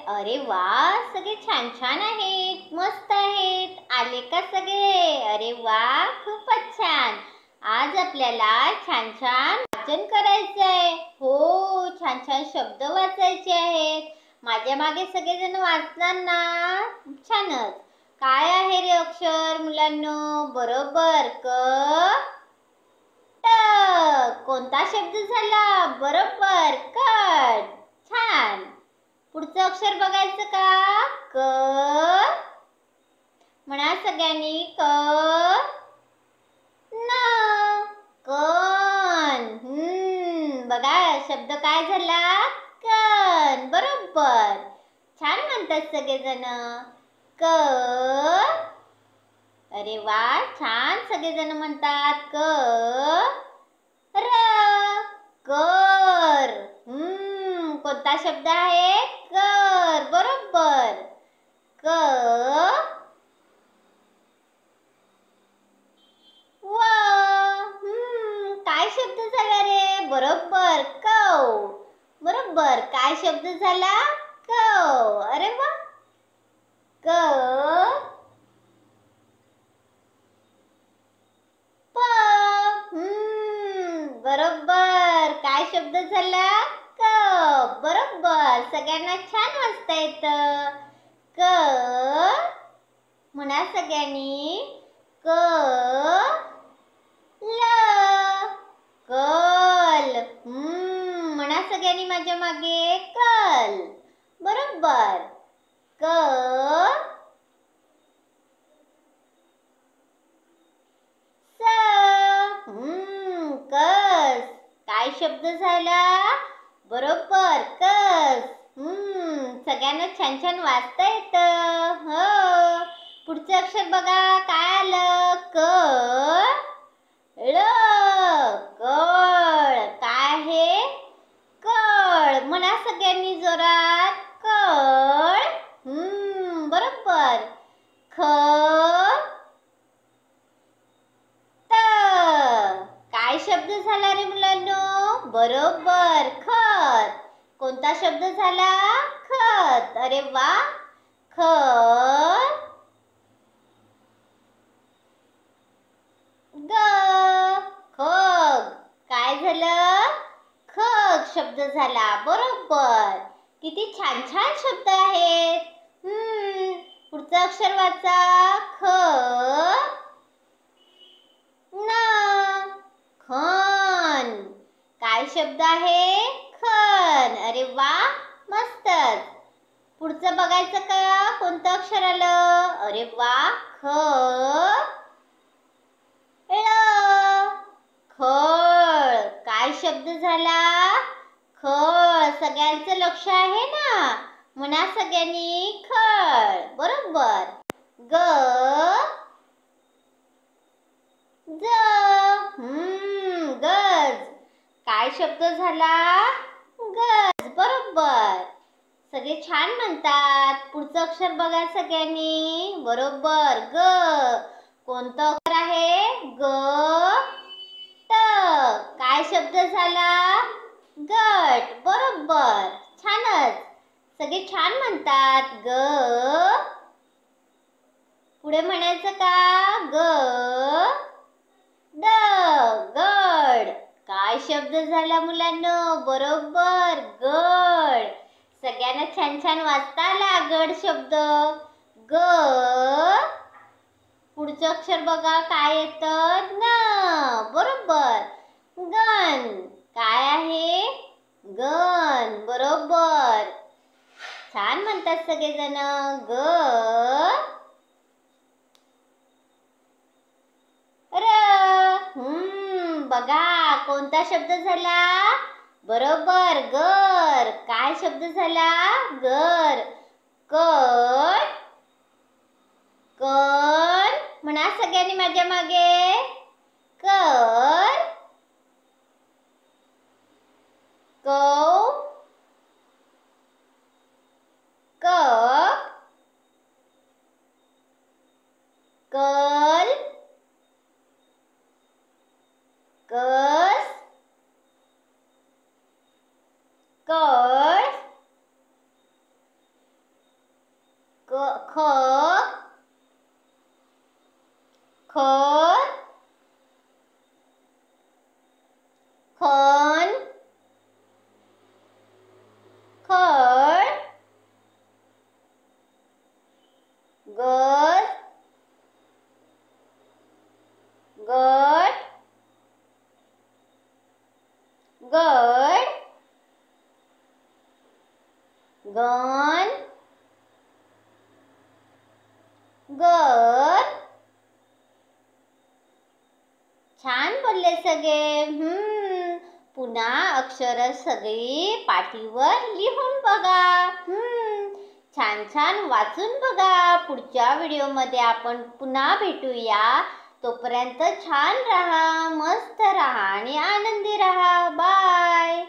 अरे वा, सगळे छान छान आहेत, मस्त आहेत. आले का सगळे? अरे वा, खूपच छान. आज आपल्याला छान छान वाचन करायचंय. हो, छान छान शब्द वाचायचे आहेत. माझ्या मागे सगळेजण वाचणार ना? छानच. काय आहे रे अक्षर मुलांनो? बरोबर, क ट. कोणता शब्द झाला? बरोबर, कट. छान. पुढचं अक्षर बघायचं का? क. म्हणा सगळ्यांनी, क न. कण. बघा शब्द काय झाला? कण. बरोबर. छान म्हणतात सगळेजण. क. अरे वा, छान सगळेजण म्हणतात. क र. कर. कोणता शब्द आहे? कर. बरोबर. क व. काय शब्द झाला रे? बरोबर, कव. बरोबर. काय शब्द झाला? कव. अरे वा. क प. बरोबर. काय शब्द झाला? कप. बरोबर. सगळ्यांना छान वाचता येतं. क. म्हणा सगळ्यांनी, क ल. कल. म्हणा सगळ्यांनी माझ्या मागे, कल. बरोबर. क स. कस. काय शब्द झाला? बरोबर, कस. सगळ्यांना छान छान वाचता येतं. हो. पुढचं अक्षर बघा, काय आलं? क ळ. कळ. काय आहे? कळ. म्हणा सगळ्यांनी जोरात, कळ. बरोबर. ख त. काय शब्द झाला रे मुलांनो? बरोबर, खत. कोणता शब्द झाला? खत. अरे वा. खत. ग. खग. काय झालं? खग शब्द झाला. बरोबर. किती छान छान शब्द आहेत. पुढचं अक्षर वाचा. ख न. खण. काय शब्द आहे? खण. अरे वा, मस्तच. पुढचं बघायचं का? कोणतं अक्षर आलं? अरे वा. ख ळ. खळ. काय शब्द झाला? खळ. सगळ्यांचं लक्ष आहे ना? म्हणा सगळ्यांनी, खळ. बरोबर. ग ज. गज. काय शब्द झाला? गज. बरोबर. सगळे छान म्हणतात. पुढचं अक्षर बघा सगळ्यांनी. बरोबर, ग. कोणतं अक्षर आहे? ग ट. काय शब्द झाला? गट. बरोबर. छानच. सगळे छान म्हणतात. ग. पुढे म्हणायचं का? ग ड. गड. काय शब्द झाला मुलांनो? बरोबर, गड. सगळ्यांना छान छान वाचता आला गड शब्द. ग. पुढचं अक्षर बघा, काय येतं? न. बरोबर. गण. काय आहे? गण. बरोबर. छान म्हणतात सगळेजण. ग र. बघा कोणता शब्द झाला? बरोबर, घर. काय शब्द झाला? घर. कट. कर. म्हणा सगळ्यांनी माझ्या मागे. कर. कौ. कप. कल. कस. कळस. ख ख खन खड गज गट गड गण गर. छान बोलले सगळे. पुन्हा अक्षर सगळी पाटीवर लिहून बघा. छान छान वाचून बघा. पुढच्या व्हिडिओमध्ये आपण पुन्हा भेटूया. तोपर्यंत छान राहा, मस्त राहा आणि आनंदी राहा. बाय.